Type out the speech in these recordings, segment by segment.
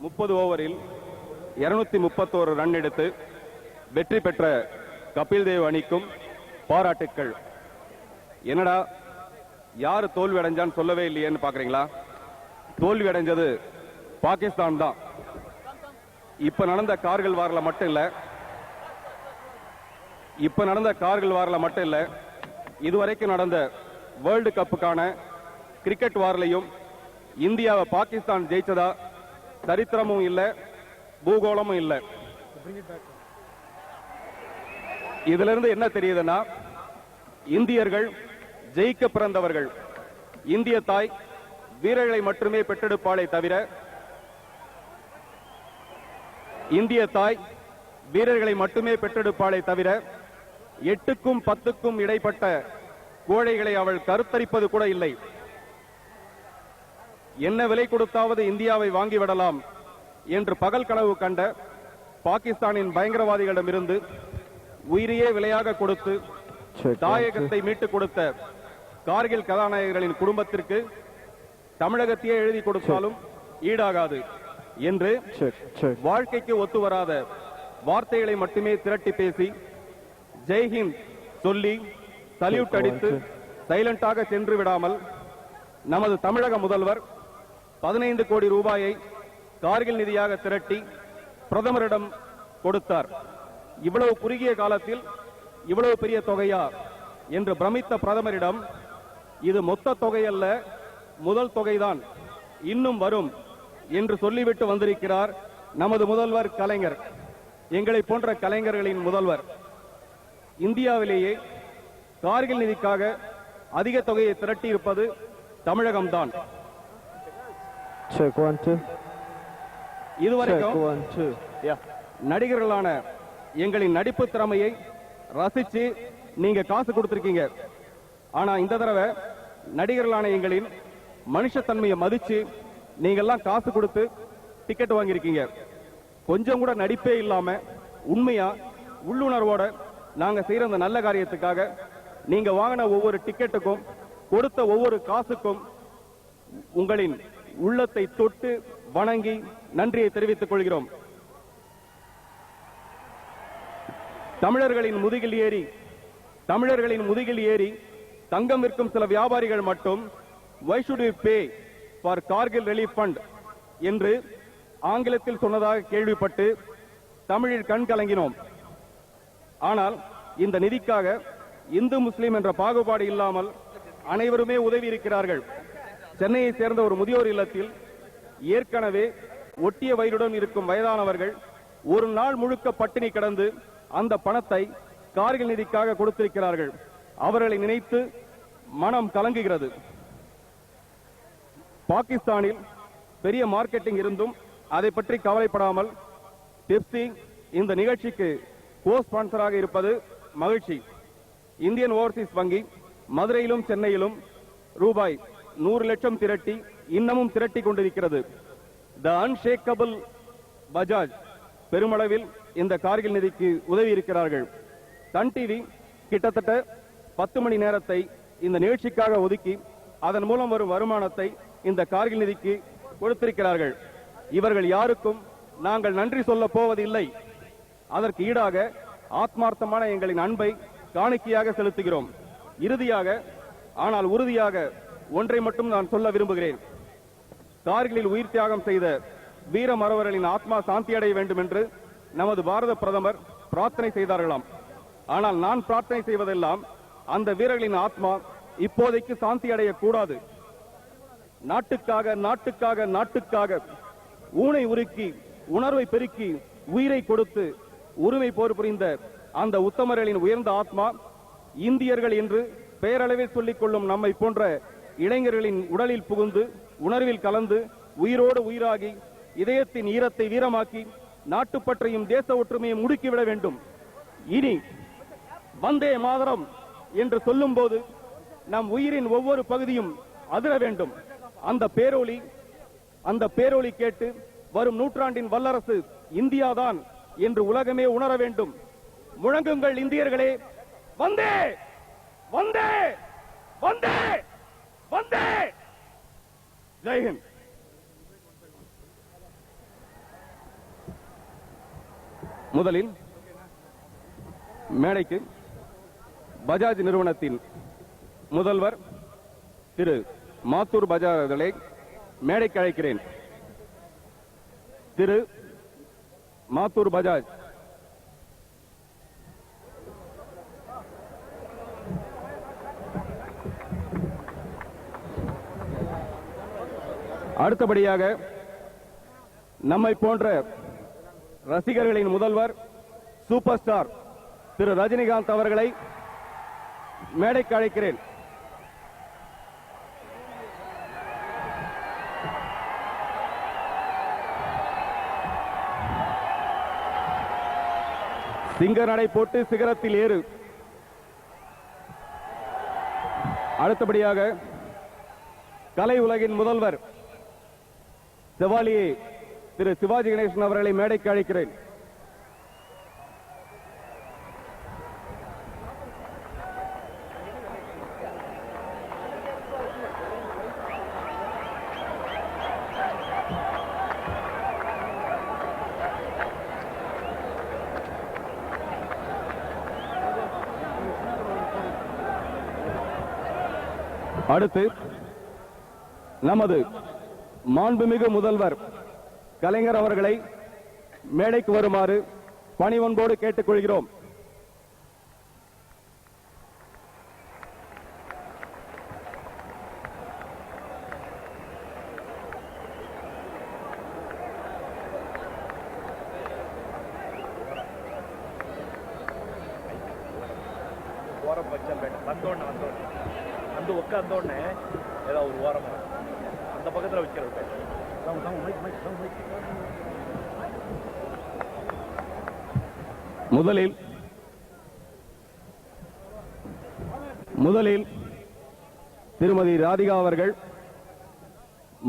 30 ஓவரில் 231 ரன் எடுத்து வெற்றி பெற்ற கபில் தேவ் அணிக்கும் பாராட்டுக்கள். என்னடா யாரு தோல்வி அடைஞ்சான்னு சொல்லவே இல்லையேன்னு பாக்குறீங்களா? தோல்வி அடைஞ்சது பாகிஸ்தான் தான். இப்ப நடந்த கார்கில் வார்ல மட்டும் இல்ல, இதுவரைக்கும் நடந்த வேர்ல்டு கப்புக்கான கிரிக்கெட் வார்லையும் இந்தியாவை பாகிஸ்தான் ஜெயிச்சதா சரித்திரமும் இல்ல, பூகோளமும் இல்ல. இதுல இருந்து என்ன தெரியுதுன்னா, இந்தியர்கள் ஜெயிக்க பிறந்தவர்கள். இந்திய தாய் வீரர்களை மட்டுமே பெற்றெடுப்பாளே தவிர எட்டுக்கும் 10க்கும் இடைப்பட்ட கோழைகளை அவள் கருத்தரிப்பது கூட இல்லை. என்ன விலை கொடுத்தாவது இந்தியாவை வாங்கிவிடலாம் என்று பகல் கனவு கண்ட பாகிஸ்தானின் பயங்கரவாதிகளிடமிருந்து உயிரையே விலையாக கொடுத்து தாயகத்தை மீட்டுக் கொடுத்த கார்கில் கதாநாயகர்களின் குடும்பத்திற்கு தமிழகத்தையே எழுதி கொடுத்தாலும் ஈடாகாது என்று வாழ்க்கைக்கு ஒத்து வராத வார்த்தைகளை மட்டுமே திரட்டி பேசி ஜெய்ஹிந்த் சொல்லி சல்யூட் அடித்து சைலண்டாக சென்று விடாமல் நமது தமிழக முதல்வர் 15 கோடி ரூபாயை கார்கில் நிதியாக திரட்டி பிரதமரிடம் கொடுத்தார். இவ்வளவு குறுகிய காலத்தில் இவ்வளவு பெரிய தொகையா என்று பிரமித்த பிரதமரிடம், இது மொத்த தொகை அல்ல, முதல் தொகைதான், இன்னும் வரும் என்று சொல்லிவிட்டு வந்திருக்கிறார் நமது முதல்வர் கலைஞர். எங்களை போன்ற கலைஞர்களின் முதல்வர். இந்தியாவிலேயே கார்கில் நிதிக்காக அதிக தொகையை திரட்டி இருப்பது தமிழகம்தான். இதுவரைக்கும் நடிகர்களான எங்களின் நடிப்பு திறமையை ரசிச்சு நீங்க காசு கொடுத்திருக்கீங்க. ஆனா இந்த தடவை நடிகர்களான எங்களின் மனுஷத்தன்மையை மதிச்சு நீங்க எல்லாம் காசு கொடுத்து டிக்கெட் வாங்கியிருக்கீங்க. கொஞ்சம் கூட நடிப்பே இல்லாம உண்மையா உள்ளுணர்வோட நாங்க செய்யற அந்த நல்ல காரியத்துக்காக நீங்க வாங்கின ஒவ்வொரு டிக்கெட்டுக்கும் கொடுத்த ஒவ்வொரு காசுக்கும் உங்களின் உள்ளத்தை தொட்டு வணங்கி நன்றியை தெரிவித்துக் கொள்கிறோம். தமிழர்களின் முதுகில் ஏறி தங்கம் விற்கும் சில வியாபாரிகள் மட்டும் why should we pay for Kargil relief fund என்று ஆங்கிலத்தில் சொன்னதாக கேள்விப்பட்டு தமிழில் கண் கலங்கினோம். ஆனால் இந்த நிதிக்காக இந்து முஸ்லிம் என்ற பாகுபாடு இல்லாமல் அனைவருமே உதவி இருக்கிறார்கள். சென்னையை சேர்ந்த ஒரு முதியோர் இல்லத்தில் ஏற்கனவே ஒட்டிய வயிறுடன் இருக்கும் வயதானவர்கள் ஒரு நாள் முழுக்க பட்டினி கிடந்து அந்த பணத்தை கார்கில் நிதிக்காக கொடுத்திருக்கிறார்கள். அவர்களை நினைத்து மனம் கலங்குகிறது. பாகிஸ்தானில் பெரிய மார்க்கெட்டிங் இருந்தும் அதை பற்றி கவலைப்படாமல் பெப்சி இந்த நிகழ்ச்சிக்கு கோ ஸ்பான்சராக இருப்பது மகிழ்ச்சி. இந்தியன் ஓவர்சீஸ் வங்கி மதுரையிலும் சென்னையிலும் ரூபாய் 100 லட்சம் திரட்டி இன்னமும் திரட்டி கொண்டிருக்கிறது. த அன்ஷேக்கபிள் பஜாஜ் பெருமளவில் இந்த கார்கில் நிதிக்கு உதவி இருக்கிறார்கள். சன் டிவி கிட்டத்தட்ட 10 மணி நேரத்தை இந்த நிகழ்ச்சிக்காக ஒதுக்கி அதன் மூலம் வரும் வருமானத்தை இந்த கார்கில் நிதிக்கு கொடுத்திருக்கிறார்கள். இவர்கள் யாருக்கும் நாங்கள் நன்றி சொல்ல போவதில்லை. அதற்கு ஈடாக ஆத்மார்த்தமான எங்களின் அன்பை காணிக்கையாக செலுத்துகிறோம். இறுதியாக ஆனால் உறுதியாக ஒன்றை மட்டும் நான் சொல்ல விரும்புகிறேன். கார்கிலில் உயிர் தியாகம் செய்த வீர மறவர்களின் ஆத்மா சாந்தி அடைய வேண்டும் என்று நமது பாரத பிரதமர் பிரார்த்தனை செய்தார்களாம். ஆனால் நான் பிரார்த்தனை செய்வதெல்லாம் அந்த வீரர்களின் ஆத்மா இப்போதைக்கு சாந்தி அடையக்கூடாது. நாட்டுக்காக ஊனை உருக்கி உணர்வை பெருக்கி உயிரை கொடுத்து உரிமை போர் புரிந்த அந்த உத்தமர்களின் உயர்ந்த ஆத்மா இந்தியர்கள் என்று பெயரளவில் சொல்லிக் கொள்ளும் நம்மை போன்ற இளைஞர்களின் உடலில் புகுந்து உணர்வில் கலந்து உயிரோடு உயிராகி இதயத்தின் ஈரத்தை வீரமாக்கி நாட்டுப்பற்றையும் தேச ஒற்றுமையும் முடுக்கிவிட வேண்டும். இனி வந்தே மாதரம் என்று சொல்லும் போது நம் உயிரின் ஒவ்வொரு பகுதியும் அதிர வேண்டும். அந்த பேரொலி கேட்டு வரும் நூற்றாண்டின் வல்லரசு இந்தியாதான் என்று உலகமே உணர வேண்டும். முழங்குங்கள் இந்தியர்களே, வந்தே வந்தே வந்தே வந்தே. ஜெய்ஹிந்த். முதலில் மேடைக்கு பஜாஜ் நிறுவனத்தின் முதல்வர் திரு மாத்தூர் பஜாஜ் அவர்களை மேடைக்கு அழைக்கிறேன். திரு மாத்தூர் பஜாஜ். அடுத்தபடியாக நம்மை போன்ற ரசிகர்களின் முதல்வர் சூப்பர் ஸ்டார் திரு ரஜினிகாந்த் அவர்களை மேடைக்கு அழைக்கிறேன். சிங்க நடை போட்டு சிகரத்தில் ஏறு. அடுத்தபடியாக கலை உலகின் முதல்வர் செவாலியே திரு சிவாஜி கணேசன் அவர்களை மேடைக்கு அழைக்கிறேன். அடுத்து நமது மாண்புமிகு முதல்வர் கலைஞர் அவர்களை மேடைக்கு வருமாறு பணிவன்போடு கேட்டுக் கொள்கிறோம். வந்து உட்கார்ந்தோடனே ஏதாவது ஒரு ஓரமா அந்த பக்கத்தில் வைக்கிறது. முதலில் திருமதி ராதிகா அவர்கள்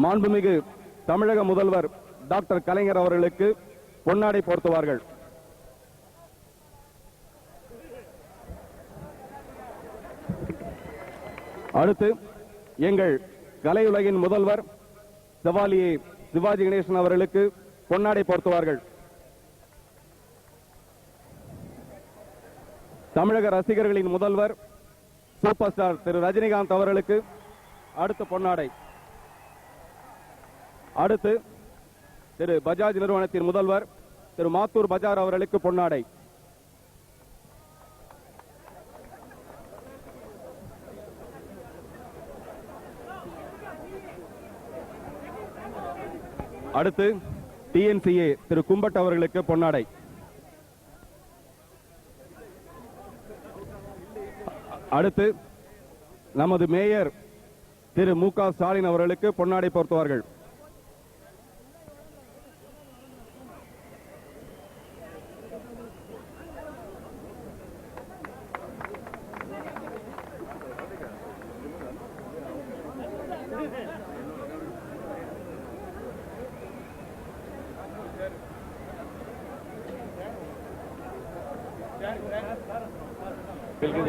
மாண்புமிகு தமிழக முதல்வர் டாக்டர் கலைஞர் அவர்களுக்கு பொன்னாடை போர்த்துவார்கள். அடுத்து எங்கள் கலையுலகின் முதல்வர் செவாலியே சிவாஜி கணேசன் அவர்களுக்கு பொன்னாடை போர்த்துவார்கள். தமிழக ரசிகர்களின் முதல்வர் சூப்பர் ஸ்டார் திரு ரஜினிகாந்த் அவர்களுக்கு அடுத்த பொன்னாடை. அடுத்து திரு பஜாஜ் நிறுவனத்தின் முதல்வர் திரு மாத்தூர் பஜார் அவர்களுக்கு பொன்னாடை. அடுத்து டிஎன்சிஏ திரு கும்பட் அவர்களுக்கு பொன்னாடை. அடுத்து நமது மேயர் திரு மு.க. ஸ்டாலின் அவர்களுக்கு பொன்னாடை போர்த்துவார்கள்.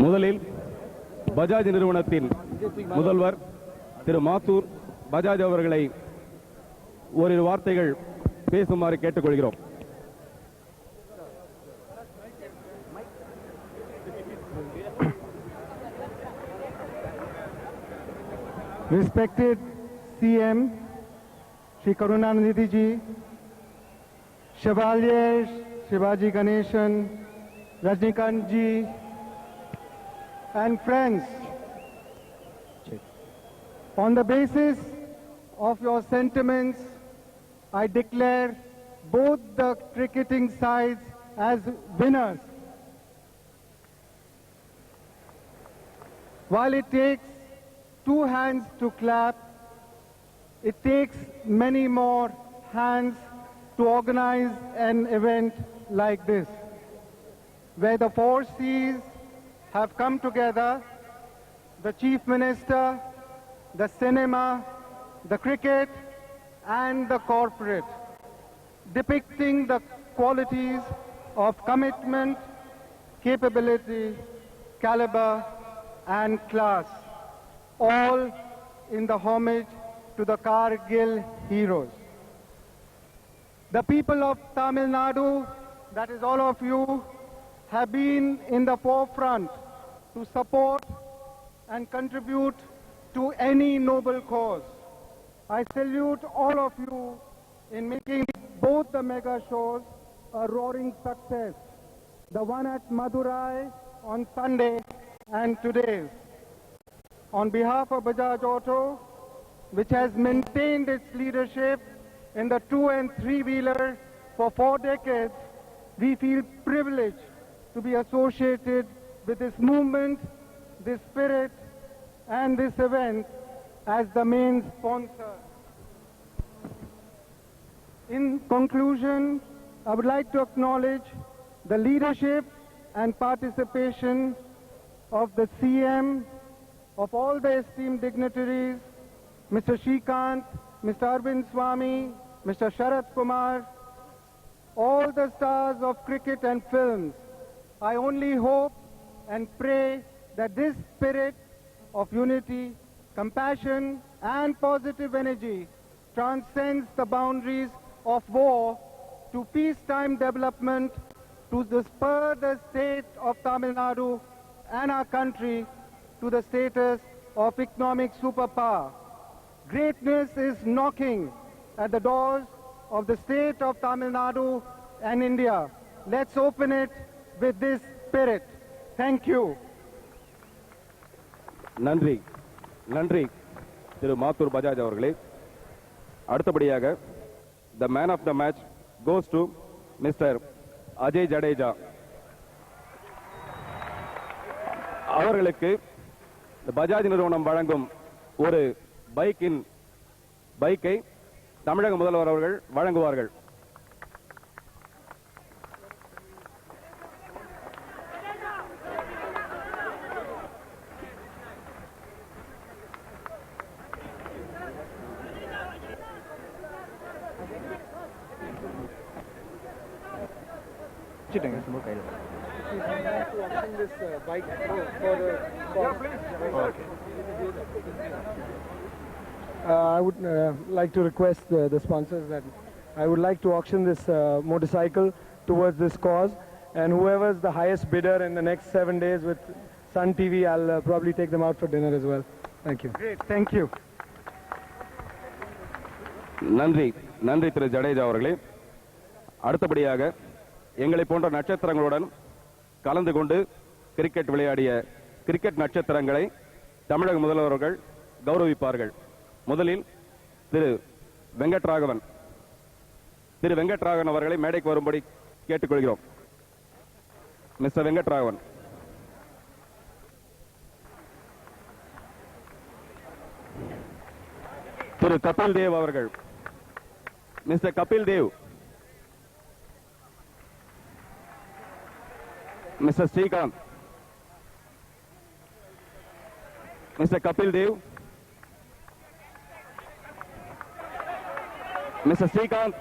முதலில் பஜாஜ் நிறுவனத்தின் முதல்வர் திரு மாத்தூர் பஜாஜ் அவர்களை ஓரிரு வார்த்தைகள் பேசுமாறு கேட்டுக்கொள்கிறோம். Respected CM Shri Karunanidhi ji, Chevalier Shivaji Ganeshan, Rajnikant ji, and friends, on the basis of your sentiments, I declare both the cricketing sides as winners. While it takes two hands to clap, it takes many more hands to organize an event like this, where the four C's have come together: the Chief Minister, the cinema, the cricket, and the corporate, depicting the qualities of commitment, capability, caliber, and class, all in the homage to the Kargil heroes. The people of Tamil Nadu that is all of you, have been in the forefront to support and contribute to any noble cause. I salute all of you in making both the mega shows a roaring success. The one at Madurai on Sunday and today's. On behalf of Bajaj Auto, which has maintained its leadership in the 2 and 3-wheeler for 4 decades, we feel privileged to be associated with this movement, this spirit, and this event as the main sponsor. In conclusion, I would like to acknowledge the leadership and participation of the CM, of all the esteemed dignitaries, Mr. Shrikant, Mr. Arvind Swamy, Mr. Sharat Kumar, all the stars of cricket and films. I only hope and pray that this spirit of unity, compassion, and positive energy transcends the boundaries of war to peacetime development, to spur the state of Tamil Nadu and our country to the status of economic superpower. Greatness is knocking at the doors of the state of Tamil Nadu and India. Let's open it with this spirit. Thank you. நன்றி நன்றி திரு மாத்தூர் பஜாஜ் அவர்களே. அடுத்தபடியாக the man of the match goes to Mr. Ajay Jadeja அவர்களுக்கு பஜாஜ் நிறுவனம் வழங்கும் ஒரு பைக்கை தமிழக முதல்வர் அவர்கள் வழங்குவார்கள். I would like to request the sponsors that I would like to auction this motorcycle towards this cause, and whoever is the highest bidder in the next 7 days with Sun TV, I'll probably take them out for dinner as well. Thank you. Great, thank you. நன்றி நன்றி திரு ஜடேஜா அவர்களே. அடுத்தபடியாக எங்களை போன்ற நட்சத்திரங்களுடன் கலந்து கொண்டு cricket விளையாடிய cricket நட்சத்திரங்களை தமிழக முதல்வர்கள் கௌரவிப்பார்கள். முதலில் திரு வெங்கட்ராகவன் அவர்களை மேடைக்கு வரும்படி கேட்டுக்கொள்கிறோம். மிஸ்டர் வெங்கட்ராகவன். திரு கபில் தேவ் அவர்கள். Mister Kapil Dev. Mister Srikanth. Mister Kapil Dev. Mister Srikanth.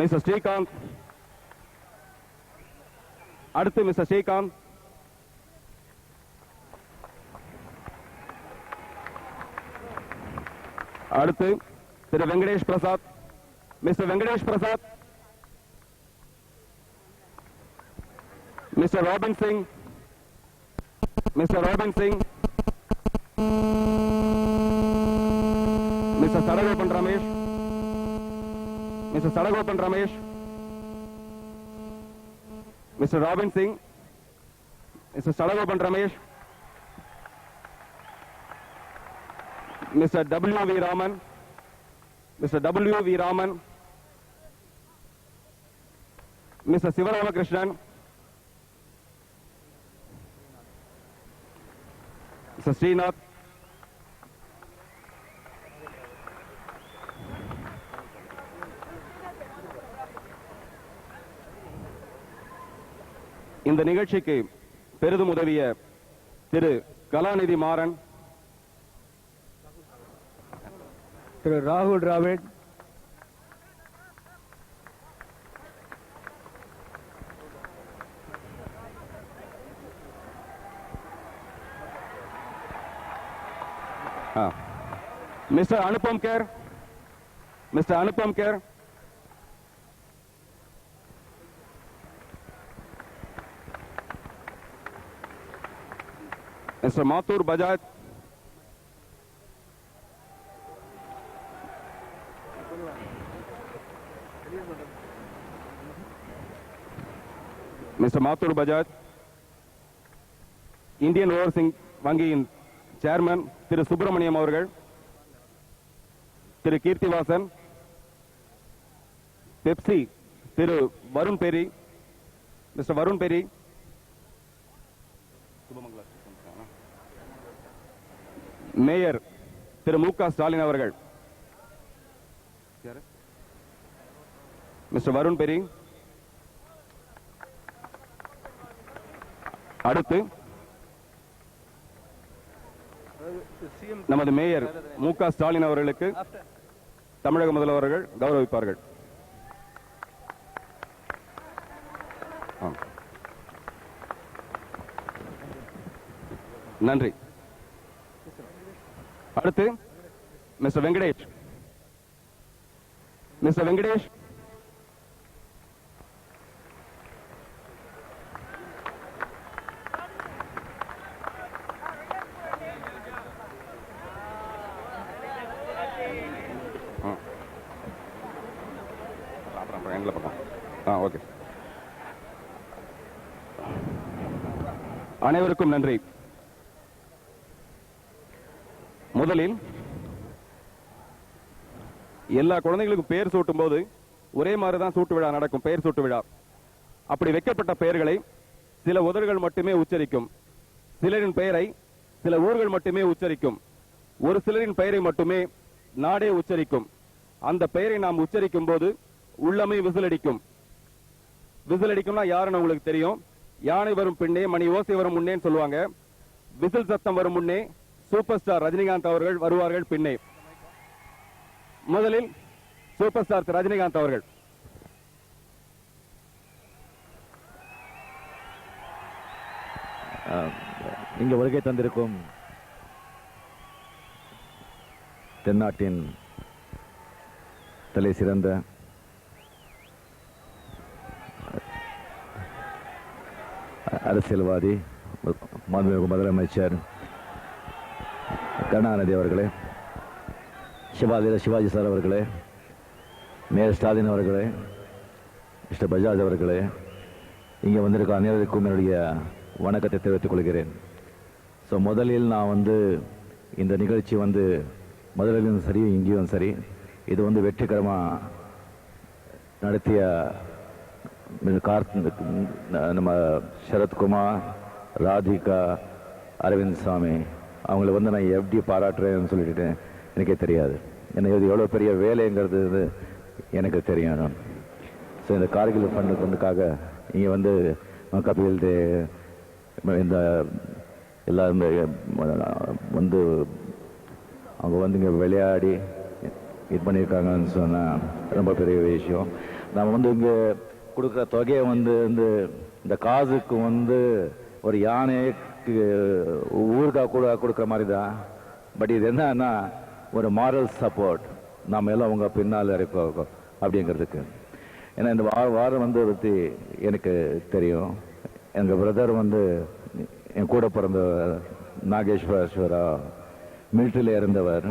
Mister Srikanth. அடுத்து மிஸ்டர் ஸ்ரீகாந்த். அடுத்து Thiru Venkatesh Prasad. Mister Venkatesh Prasad. Mister Robin Singh. Mister Robin Singh. Mister Sadagopan Ramesh. Mister Sadagopan Ramesh. Mister Robin Singh. Mister Sadagopan Ramesh. Mister W V Raman. Mr. W.V. Raman, Mr. Sivaramakrishnan, Mr. Srinath, இந்த நிகழ்ச்சிக்கு பெரிதும் உதவிய திரு கலாநிதி மாறன், திரு ராகுல் Dravid, Mr. Anupam Kher, Mr. Anupam Kher, Mr. Mathur Bajaj, Mr. Mathur Bajaj, Indian Overseas Vangiயின் chairman Thiru Subramaniam அவர்கள், Thiru Keerthivasan, Pepsi Thiru Varun பெரி, mister Varun Berry, mayor Thiru Mu Ka Stalin அவர்கள், mister Varun பெரி. அடுத்து நமது மேயர் மு க ஸ்டாலின் அவர்களுக்கு தமிழக முதல்வர்கள் கௌரவிப்பார்கள். நன்றி. அடுத்து mister Venkatesh. Mister Venkatesh okay. அனைவருக்கும் நன்றி. முதலில் எல்லா குழந்தைகளுக்கும் பெயர் சூட்டும் போது ஒரே மாதிரி தான் சூட்டு விழா நடக்கும். பெயர் சூட்டு விழா அப்படி வைக்கப்பட்ட பெயர்களை சில உதடுகள் மட்டுமே உச்சரிக்கும். சிலரின் பெயரை சில ஊர்கள் மட்டுமே உச்சரிக்கும். ஒரு சிலரின் பெயரை மட்டுமே நாடே உச்சரிக்கும். அந்த பெயரை நாம் உச்சரிக்கும் போது உள்ளமை விசிலடிக்கும். விசிலடிக்கும்னா யாருன்னு உங்களுக்கு தெரியும். யானை வரும் பின்னே மணி ஓசை வரும் முன்னேன்னு சொல்லுவாங்க. விசில் சத்தம் வரும் முன்னே சூப்பர் ஸ்டார் ரஜினிகாந்த் அவர்கள் வருவார்கள் பின்னே. முதலில் சூப்பர் ஸ்டார் ரஜினிகாந்த் அவர்கள். இங்க வருகை தந்திருக்கும் தென்னாட்டின் தலை சிறந்த அரசியல்வாதி மாண்புமிகு முதலமைச்சர் கருணாநிதி அவர்களே, சிவாஜி சார் அவர்களே, மேயர் ஸ்டாலின் அவர்களே, மிஸ்டர் பஜாஜ் அவர்களே, இங்கே வந்திருக்க அனைவருக்கும் என்னுடைய வணக்கத்தை தெரிவித்துக் கொள்கிறேன். ஸோ முதலில் நான் இந்த நிகழ்ச்சி முதலிலும் சரி இங்கேயும் சரி இது வெற்றிகரமாக நடத்திய நம்ம சரத்குமார், ராதிகா, அரவிந்த் சாமி அவங்கள நான் எப்படி பாராட்டுறேன்னு சொல்லிட்டு எனக்கே தெரியாது. ஏன்னா இது எவ்வளோ பெரிய வேலைங்கிறது எனக்கு தெரியும். ஸோ இந்த கார்கில் ஃபண்டுக்காக இங்கே கபில் தே இந்த எல்லாருமே அவங்க இங்கே விளையாடி இது பண்ணியிருக்காங்கன்னு சொன்னால் ரொம்ப பெரிய விஷயம். நம்ம இங்கே கொடுக்குற தொகையை இந்த காசுக்கு ஒரு யானைக்கு ஊருக்கா கூட கொடுக்குற மாதிரி தான். பட் இது என்னன்னா ஒரு மாரல் சப்போர்ட், நாம் எல்லாம் அவங்க பின்னால் இருக்கோம் அப்படிங்கிறதுக்கு. ஏன்னா இந்த வாரம் பற்றி எனக்கு தெரியும். எங்கள் பிரதர் என் கூட பிறந்த நாகேஸ்வரா மிலிட்ரியில் இருந்தவர்.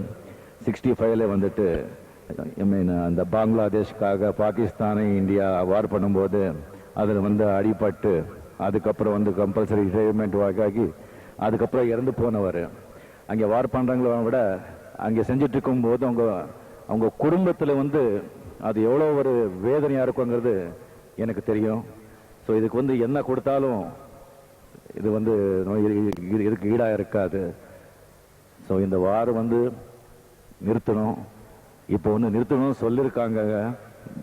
65 அந்த பங்களாதேஷ்காக பாகிஸ்தானை இந்தியா வார் பண்ணும்போது அதில் அடிபட்டு அதுக்கப்புறம் கம்பல்சரி ரிட்டையர்மெண்ட் ஆகி அதுக்கப்புறம் இறந்து போனவர். அங்கே வார் பண்ணுறவங்கள விட அங்கே செஞ்சுட்டு இருக்கும்போது அவங்க குடும்பத்தில் அது எவ்வளோ ஒரு வேதனையாக இருக்குங்கிறது எனக்கு தெரியும். ஸோ இதுக்கு என்ன கொடுத்தாலும் இது இதுக்கு ஈடாக இருக்காது. ஸோ இந்த வாரம் நிறுத்தணும். இப்போ நிறுத்தணும்னு சொல்லியிருக்காங்க.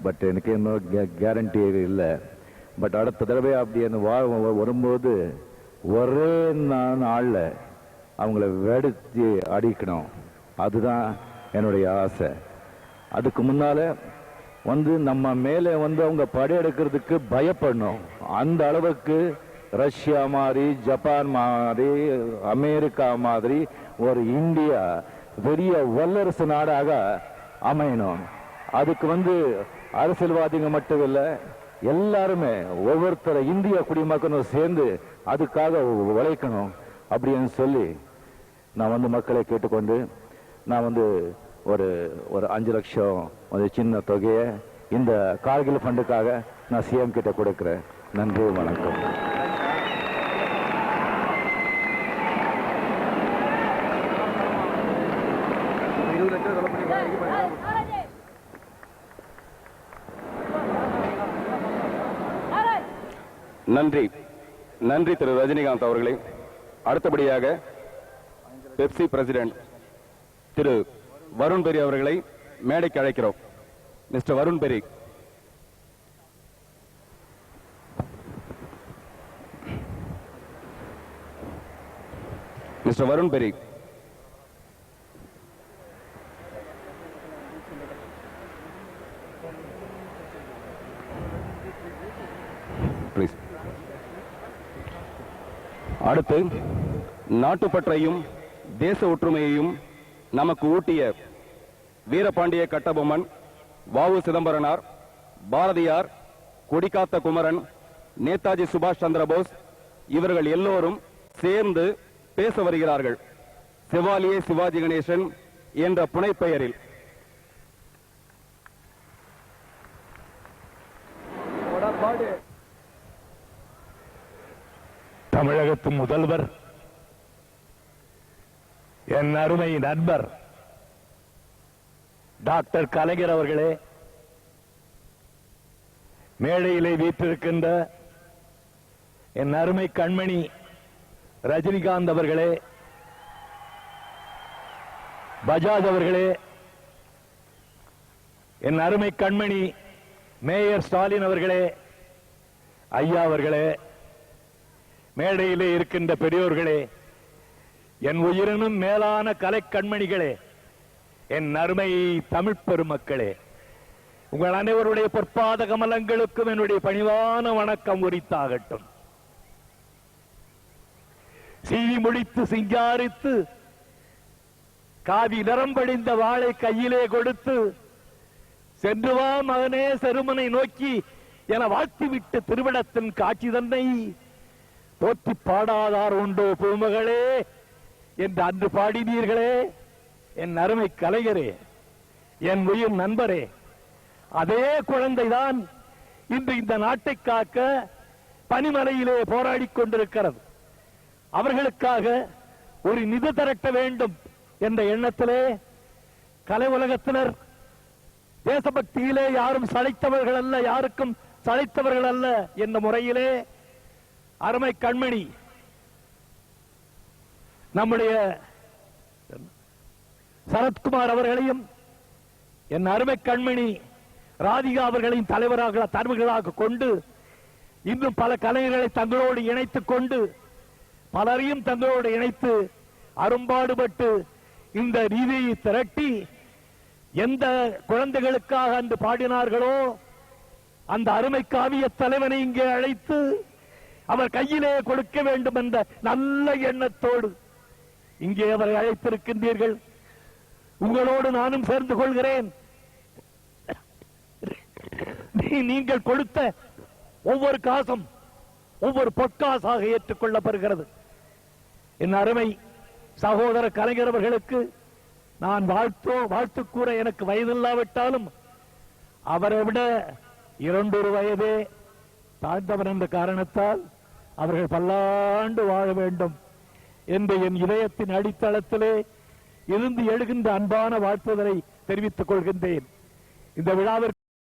பட் எனக்கு இன்னும் கேரண்டி இல்லை. பட் அடுத்த தடவை அப்படி அந்த வரும்போது ஒரே நாளில் அவங்கள வெடித்து அடிக்கணும். அதுதான் என்னுடைய ஆசை. அதுக்கு முன்னால் நம்ம மேலே அவங்க படையெடுக்கிறதுக்கு பயப்படணும். அந்த அளவுக்கு ரஷ்யா மாதிரி, ஜப்பான் மாதிரி, அமெரிக்கா மாதிரி ஒரு இந்தியா பெரிய வல்லரசு நாடாக அமையணும். அதுக்கு அரசியல்வாதிங்க மட்டும் இல்லை, எல்லாருமே ஒவ்வொருத்தர இந்திய குடிமக்களும் சேர்ந்து அதுக்காக உழைக்கணும் அப்படின்னு சொல்லி நான் மக்களை கேட்டுக்கொண்டு நான் ஒரு 5 லட்சம் சின்ன தொகையை இந்த கார்கில் ஃபண்டுக்காக நான் சிஎம் கிட்ட கொடுக்கிறேன். நன்றி, வணக்கம். நன்றி நன்றி திரு ரஜினிகாந்த் அவர்களே. அடுத்தபடியாக பெப்சி பிரசிடென்ட் திரு வருண் பெரி அவர்களை மேடைக்கு அழைக்கிறோம். Mister Varun peri. Mister Varun Peri. Please. அடுத்து நாட்டுப்பற்றையும் தேச ஒற்றுமையையும் நமக்கு ஊட்டிய வீரபாண்டிய கட்டபொம்மன், வ.உ. சிதம்பரனார், பாரதியார், கொடிகாத்த குமரன், நேதாஜி சுபாஷ் சந்திர போஸ் இவர்கள் எல்லோரும் சேர்ந்து பேச வருகிறார்கள். செவாலியே சிவாஜி கணேசன் என்ற புனைப்பெயரில். தமிழகத்து முதல்வர், என் அருமை நண்பர் டாக்டர் கலைஞர் அவர்களே, மேடையிலே வீற்றிருக்கின்ற என் அருமை கண்மணி ரஜினிகாந்த் அவர்களே, பஜாஜ் அவர்களே, என் அருமை கண்மணி மேயர் ஸ்டாலின் அவர்களே, ஐயா அவர்களே, மேடையிலே இருக்கின்ற பெரியோர்களே, என் உயிரினும் மேலான கலை கண்மணிகளே, என் அருமை தமிழ் பெருமக்களே, உங்கள் அனைவருடைய பொற்பாத கமலங்களுக்கும் என்னுடைய பணிவான வணக்கம் உரித்தாகட்டும். சீவி முடித்து சிங்காரித்து காவி நிறம்படிந்த வாளை கையிலே கொடுத்து சென்று வா மகனே செருமனை நோக்கி என வாழ்த்திவிட்டு திருவிடத்தின் காட்சி தன்னை போற்றி பாடாதார் உண்டோ பூமகளே என்று அன்று பாடினீர்களே. என் அருமை கலைஞரே, என் உயிர் நண்பரே, அதே குழந்தைதான் இன்று இந்த நாட்டை காக்க பனிமலையிலே போராடிக் கொண்டிருக்கிறது. அவர்களுக்காக ஒரு நிதி திரட்ட வேண்டும் என்ற எண்ணத்திலே கலை உலகத்தினர் தேசபக்தியிலே யாரும் சளைத்தவர்கள் அல்ல, யாருக்கும் சளைத்தவர்கள் அல்ல என்ற முறையிலே அருமை கண்மணி நம்முடைய சரத்குமார் அவர்களையும் என் அருமை கண்மணி ராதிகா அவர்களையும் தலைவர்களாக கொண்டு இன்னும் பல கலைஞர்களை தங்களோடு இணைத்துக் கொண்டு பலரையும் தங்களோடு இணைத்து அரும்பாடுபட்டு இந்த நிதியை திரட்டி எந்த குழந்தைகளுக்காக அன்று பாடினார்களோ அந்த அருமை காவிய தலைவனை இங்கே அழைத்து அவர் கையிலே கொடுக்க வேண்டும் என்ற நல்ல எண்ணத்தோடு இங்கே அவரை அழைத்திருக்கின்றீர்கள். உங்களோடு நானும் சேர்ந்து கொள்கிறேன். நீங்கள் கொடுத்த ஒவ்வொரு காசும் ஒவ்வொரு பொற்காசாக ஏற்றுக்கொள்ளப்படுகிறது. என் அருமை சகோதர கலைஞர் அவர்களுக்கு நான் வாழ்த்து கூற எனக்கு வயதில்லாவிட்டாலும் அவரை விட 2 வயதே தாழ்ந்தவர் என்ற காரணத்தால் அவர்கள் பல்லாண்டு வாழ வேண்டும் என்று என் இதயத்தின் அடித்தளத்திலே இருந்து எழுகின்ற அன்பான வாழ்த்துதலை தெரிவித்துக் கொள்கின்றேன். இந்த விழாவிற்கு